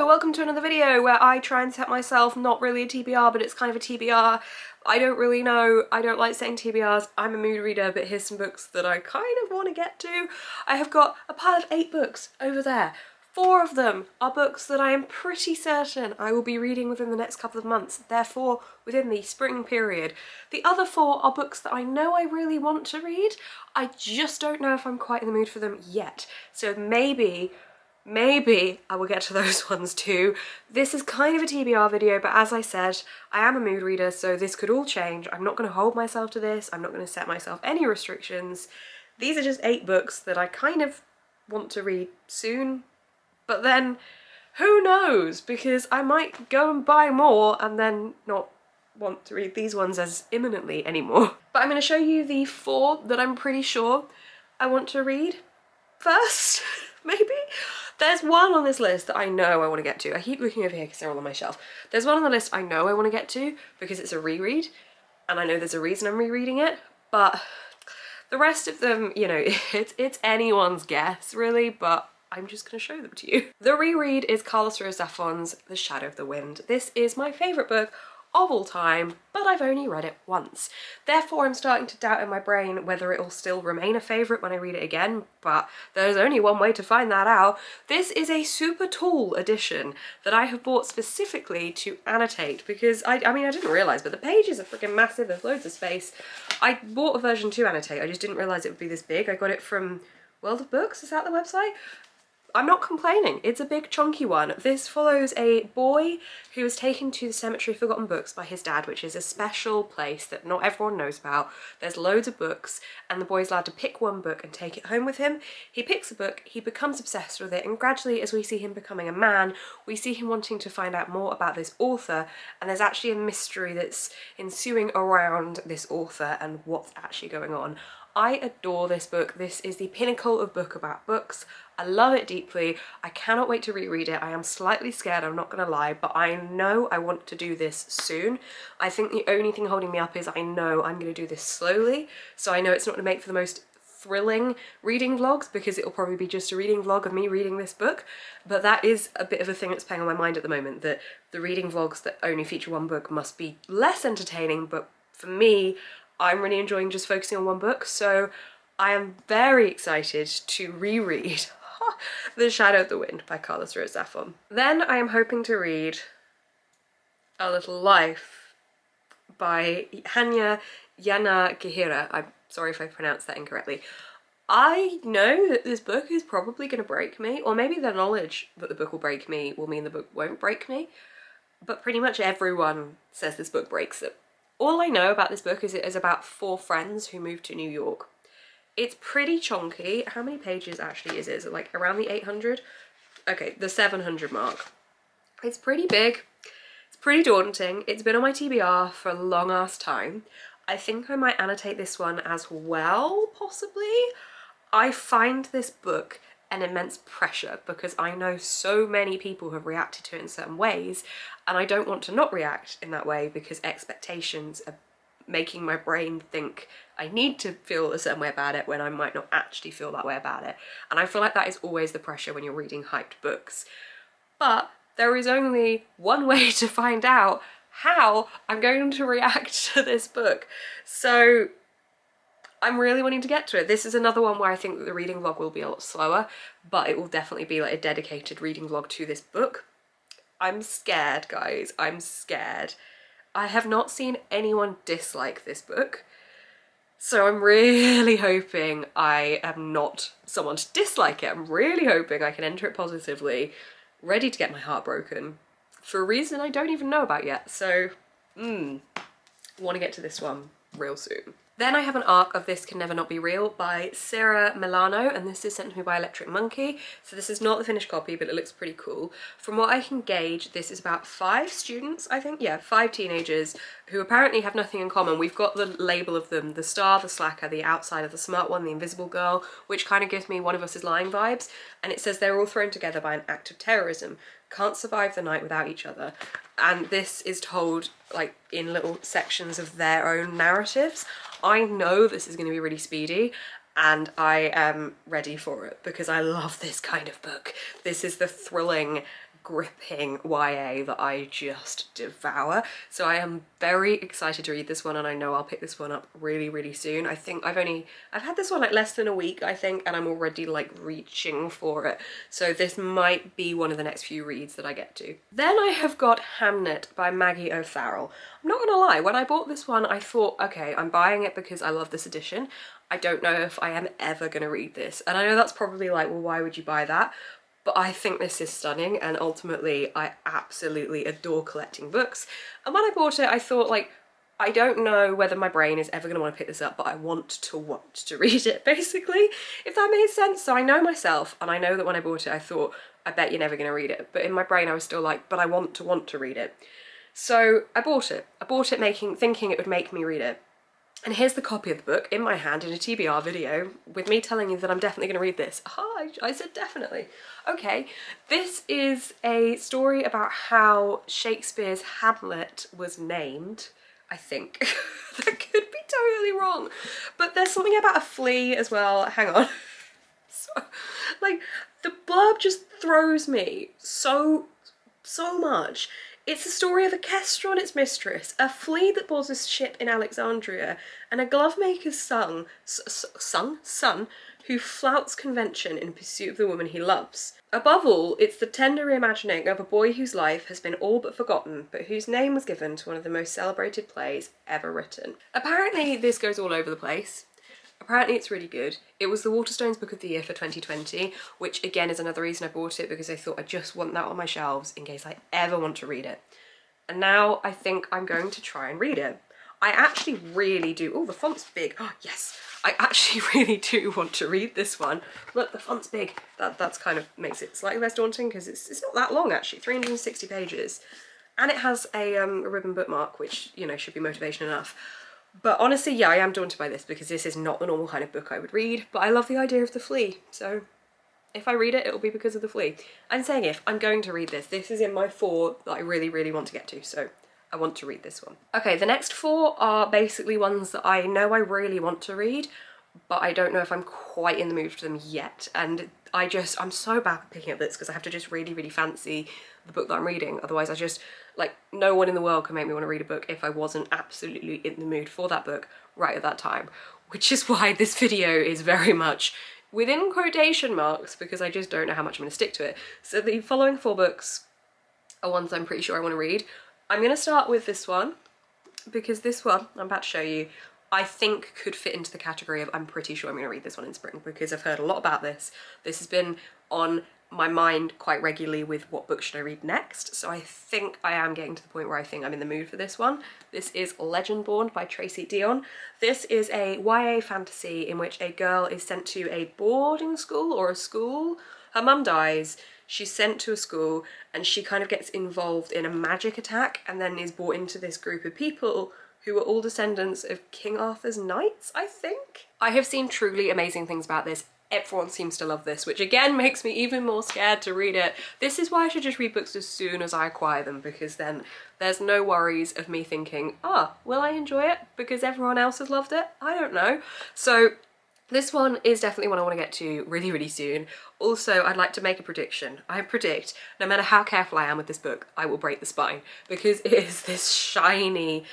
welcome to another video where I try and set myself not really a TBR, but it's kind of a TBR. I don't really know, I don't like setting TBRs. I'm a mood reader, but here's some books that I kind of want to get to. I have got a pile of 8 books over there. 4 of them are books that I am pretty certain I will be reading within the next couple of months, therefore within the spring period. The other 4 are books that I know I really want to read. I just don't know if I'm quite in the mood for them yet. So maybe I will get to those ones too. This is kind of a TBR video, but as I said, I am a mood reader, so this could all change. I'm not going to hold myself to this. I'm not going to set myself any restrictions. These are just 8 books that I kind of want to read soon, but then who knows, because I might go and buy more and then not want to read these ones as imminently anymore. But I'm going to show you the 4 that I'm pretty sure I want to read first, maybe? There's one on this list that I know I want to get to. I keep looking over here because they're all on my shelf. There's one on the list I know I want to get to because it's a reread, and I know there's a reason I'm rereading it, but the rest of them, you know, it's anyone's guess really, but I'm just going to show them to you. The reread is Carlos Ruiz Zafón's The Shadow of the Wind. This is my favourite book of all time, but I've only read it once. Therefore, I'm starting to doubt in my brain whether it'll still remain a favourite when I read it again, but there's only one way to find that out. This is a super tall edition that I have bought specifically to annotate because I mean, I didn't realise, but the pages are freaking massive, there's loads of space. I bought a version to annotate, I just didn't realise it would be this big. I got it from World of Books, is that the website? I'm not complaining, it's a big chunky one. This follows a boy who is taken to the Cemetery of Forgotten Books by his dad, which is a special place that not everyone knows about. There's loads of books and the boy's allowed to pick one book and take it home with him. He picks a book, he becomes obsessed with it, and gradually as we see him becoming a man, we see him wanting to find out more about this author, and there's actually a mystery that's ensuing around this author and what's actually going on. I adore this book. This is the pinnacle of book about books. I love it deeply. I cannot wait to reread it. I am slightly scared, I'm not gonna lie, but I know I want to do this soon. I think the only thing holding me up is I know I'm gonna do this slowly, so I know it's not gonna make for the most thrilling reading vlogs because it'll probably be just a reading vlog of me reading this book, but that is a bit of a thing that's playing on my mind at the moment, that the reading vlogs that only feature one book must be less entertaining, but for me, I'm really enjoying just focusing on one book, so I am very excited to reread The Shadow of the Wind by Carlos Ruiz Zafón. Then I am hoping to read A Little Life by Hanya Yanagihira. I'm sorry if I pronounced that incorrectly. I know that this book is probably going to break me, or maybe the knowledge that the book will break me will mean the book won't break me, but pretty much everyone says this book breaks them. All I know about this book is it is about 4 friends who move to New York. It's pretty chunky. How many pages actually is it? Is it like around the 800? Okay, the 700 mark. It's pretty big. It's pretty daunting. It's been on my TBR for a long ass time. I think I might annotate this one as well, possibly. I find this book an immense pressure because I know so many people have reacted to it in certain ways, and I don't want to not react in that way because expectations are making my brain think I need to feel a certain way about it when I might not actually feel that way about it. And I feel like that is always the pressure when you're reading hyped books. But there is only one way to find out how I'm going to react to this book. So I'm really wanting to get to it. This is another one where I think that the reading vlog will be a lot slower, but it will definitely be like a dedicated reading vlog to this book. I'm scared, guys. I'm scared. I have not seen anyone dislike this book, so I'm really hoping I am not someone to dislike it. I'm really hoping I can enter it positively, ready to get my heart broken for a reason I don't even know about yet. So, want to get to this one real soon. Then I have an arc of This Can Never Not Be Real by Sarah Milano, and this is sent to me by Electric Monkey. So this is not the finished copy, but it looks pretty cool. From what I can gauge, this is about 5 students, I think. Yeah, 5 teenagers who apparently have nothing in common. We've got the label of them: the star, the slacker, the outsider, the smart one, the invisible girl, which kind of gives me One of Us Is Lying vibes. And it says they're all thrown together by an act of terrorism, can't survive the night without each other. And this is told like in little sections of their own narratives. I know this is going to be really speedy, and I am ready for it because I love this kind of book. This is the thrilling, gripping YA that I just devour. So I am very excited to read this one, and I know I'll pick this one up really, really soon. I think I've had this one like less than a week, I think, and I'm already like reaching for it. So this might be one of the next few reads that I get to. Then I have got Hamnet by Maggie O'Farrell. I'm not gonna lie, when I bought this one, I thought, okay, I'm buying it because I love this edition. I don't know if I am ever gonna read this. And I know that's probably like, well, why would you buy that? But I think this is stunning, and ultimately I absolutely adore collecting books. And when I bought it, I thought, like, I don't know whether my brain is ever going to want to pick this up, but I want to read it, basically, if that makes sense. So I know myself, and I know that when I bought it, I thought, I bet you're never going to read it. But in my brain, I was still like, but I want to read it. So I bought it. I bought it thinking it would make me read it. And here's the copy of the book in my hand in a TBR video with me telling you that I'm definitely going to read this. Aha, I said definitely. Okay, this is a story about how Shakespeare's Hamlet was named, I think. That could be totally wrong. But there's something about a flea as well. Hang on. So, like, the blurb just throws me so much. It's the story of a kestrel and its mistress, a flea that boards a ship in Alexandria, and a glovemaker's son who flouts convention in pursuit of the woman he loves. Above all, it's the tender reimagining of a boy whose life has been all but forgotten, but whose name was given to one of the most celebrated plays ever written. Apparently this goes all over the place. Apparently it's really good. It was the WATERSTONES Book of the Year for 2020, which again is another reason I bought it, because I thought I just want that on my shelves in case I ever want to read it. And now I think I'm going to try and read it. I actually really do. Oh, the font's big. Oh, yes. I actually really do want to read this one. Look, the font's big. That's kind of makes it slightly less daunting, because it's not that long actually, 360 pages. And it has a ribbon bookmark, which, you know, should be motivation enough. But honestly, yeah, I am daunted by this because this is not the normal kind of book I would read, but I love the idea of the flea, so if I read it, it'll be because of the flea. I'm saying if, I'm going to read this. This is in my 4 that I really, really want to get to, so I want to read this one. Okay, the next 4 are basically ones that I know I really want to read, but I don't know if I'm quite in the mood for them yet, and I'm so bad at picking up books because I have to just really, really fancy the book that I'm reading. Otherwise I just, like, no one in the world can make me want to read a book if I wasn't absolutely in the mood for that book right at that time. Which is why this video is very much within quotation marks, because I just don't know how much I'm going to stick to it. So the following 4 books are ones I'm pretty sure I want to read. I'm going to start with this one, because this one I'm about to show you I think could fit into the category of I'm pretty sure I'm going to read this one in spring, because I've heard a lot about this. This has been on my mind quite regularly with what book should I read next, so I think I am getting to the point where I think I'm in the mood for this one. This is Legendborn by Tracy Deonn. This is a YA fantasy in which a girl is sent to a boarding school or a school. Her mum dies, she's sent to a school, and she kind of gets involved in a magic attack and then is brought into this group of people who are all descendants of King Arthur's knights, I think. I have seen truly amazing things about this. Everyone seems to love this, which again makes me even more scared to read it. This is why I should just read books as soon as I acquire them, because then there's no worries of me thinking, will I enjoy it because everyone else has loved it? I don't know. So this one is definitely one I want to get to really, really soon. Also, I'd like to make a prediction. I predict, no matter how careful I am with this book, I will break the spine, because it is this shiny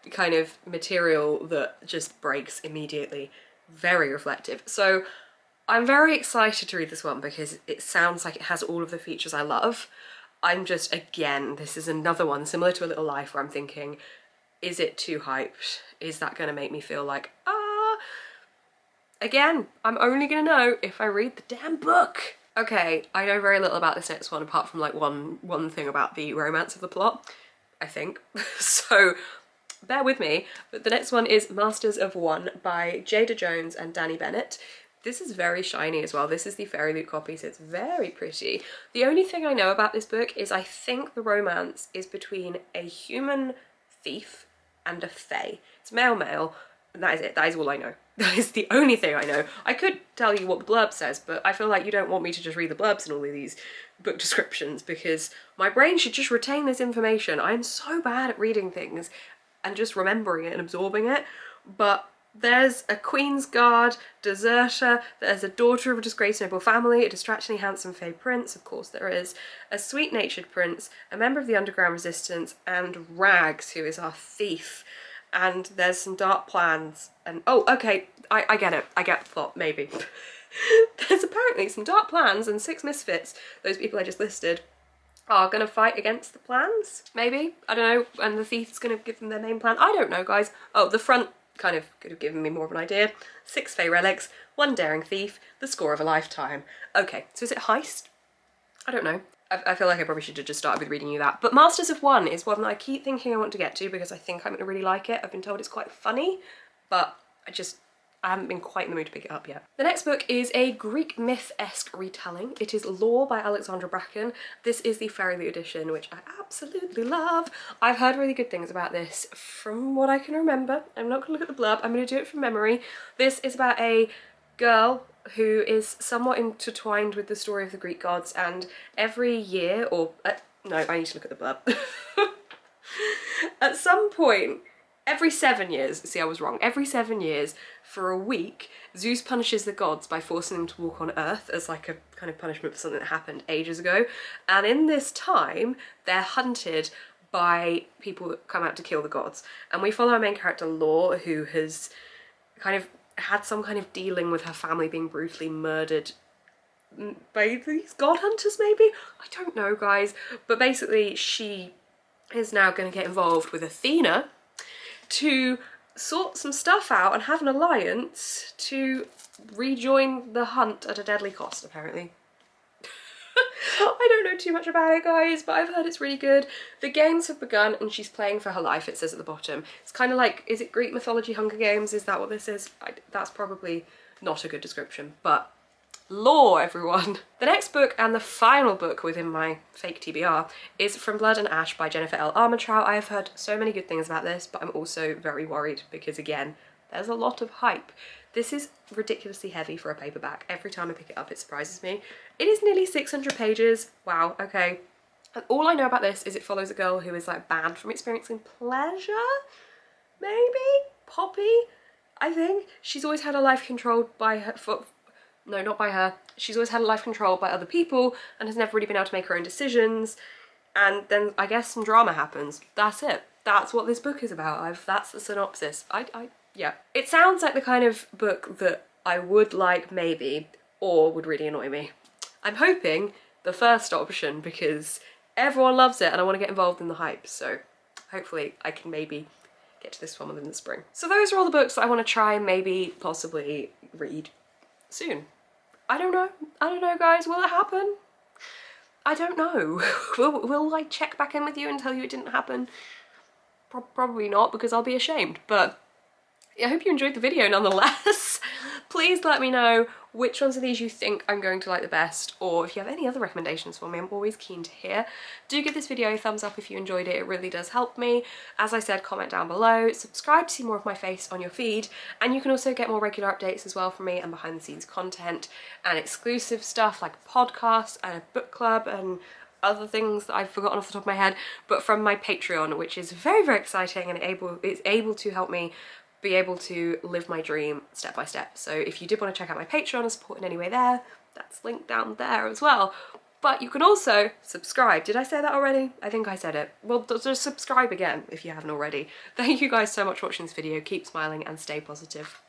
kind of material that just breaks immediately. Very reflective. So I'm very excited to read this one because it sounds like it has all of the features I love. I'm just, again, this is another one similar to A Little Life where I'm thinking, is it too hyped? Is that going to make me feel like, Again, I'm only going to know if I read the damn book. Okay, I know very little about this next one apart from like one thing about the romance of the plot, I think. So bear with me, but the next one is Masters of One by Jada Jones and Danny Bennett. This is very shiny as well. This is the Fairy Loot copy, so it's very pretty. The only thing I know about this book is I think the romance is between a human thief and a fae. It's male, and that is it. That is all I know. That is the only thing I know. I could tell you what the blurb says, but I feel like you don't want me to just read the blurbs in all of these book descriptions, because my brain should just retain this information. I'm so bad at reading things and just remembering it and absorbing it, but There's a Queen's Guard, deserter, there's a daughter of a disgraced noble family, a distractingly handsome fey prince, of course there is, a sweet-natured prince, a member of the underground resistance, and Rags, who is our thief. And there's some dark plans, and oh, okay, I get it, I get the plot, maybe. There's apparently some dark plans and 6 misfits, those people I just listed, are gonna fight against the plans, maybe? I don't know, and the thief's gonna give them their main plan. I don't know, guys. Oh, the front kind of could have given me more of an idea. 6 fey relics, 1 daring thief, the score of a lifetime. Okay, so is it heist? I don't know. I feel like I probably should have just started with reading you that. But Masters of One is one that I keep thinking I want to get to because I think I'm gonna really like it. I've been told it's quite funny, but I haven't been quite in the mood to pick it up yet. The next book is a Greek myth-esque retelling. It is Lore by Alexandra Bracken. This is the Fairyly edition, which I absolutely love. I've heard really good things about this from what I can remember. I'm not gonna look at the blurb, I'm gonna do it from memory. This is about a girl who is somewhat intertwined with the story of the Greek gods, and every year, or no, I need to look at the blurb. At some point, every 7 years, see I was wrong, every 7 years for a week, Zeus punishes the gods by forcing them to walk on Earth as like a kind of punishment for something that happened ages ago. And in this time, they're hunted by people that come out to kill the gods. And we follow our main character, Lore, who has kind of had some kind of dealing with her family being brutally murdered by these god hunters, maybe? I don't know, guys. But basically, she is now going to get involved with Athena to sort some stuff out and have an alliance to rejoin the hunt at a deadly cost, apparently. I don't know too much about it, guys, but I've heard it's really good. The games have begun and she's playing for her life, it says at the bottom. It's kind of like, is it Greek mythology Hunger Games? Is that what this is? That's probably not a good description, but Lore, everyone. The next book and the final book within my fake TBR is From Blood and Ash by Jennifer L. Armentrout. I have heard so many good things about this, but I'm also very worried because, again, there's a lot of hype. This is ridiculously heavy for a paperback. Every time I pick it up, it surprises me. It is nearly 600 pages. Wow, okay. And all I know about this is it follows a girl who is like banned from experiencing pleasure? Maybe? Poppy? I think. She's always had her life controlled by her, no, not by her. She's always had life controlled by other people and has never really been able to make her own decisions. And then I guess some drama happens. That's it. That's what this book is about. That's the synopsis. Yeah. It sounds like the kind of book that I would like, maybe, or would really annoy me. I'm hoping the first option because everyone loves it and I want to get involved in the hype. So hopefully I can maybe get to this one within the spring. So those are all the books that I want to try, maybe, possibly read soon. I don't know, guys. Will it happen? I don't know. Will I check back in with you and tell you it didn't happen? Probably not, because I'll be ashamed, but I hope you enjoyed the video nonetheless. Please let me know which ones of these you think I'm going to like the best, or if you have any other recommendations for me, I'm always keen to hear. Do give this video a thumbs up if you enjoyed it, it really does help me. As I said, comment down below, subscribe to see more of my face on your feed, and you can also get more regular updates as well from me and behind the scenes content and exclusive stuff like podcasts and a book club and other things that I've forgotten off the top of my head, but from my Patreon, which is very, very exciting and it's able to help me be able to live my dream step by step. So if you did want to check out my Patreon and support in any way there, that's linked down there as well. But you can also subscribe. Did I say that already? I think I said it. Well, just subscribe again if you haven't already. Thank you guys so much for watching this video. Keep smiling and stay positive.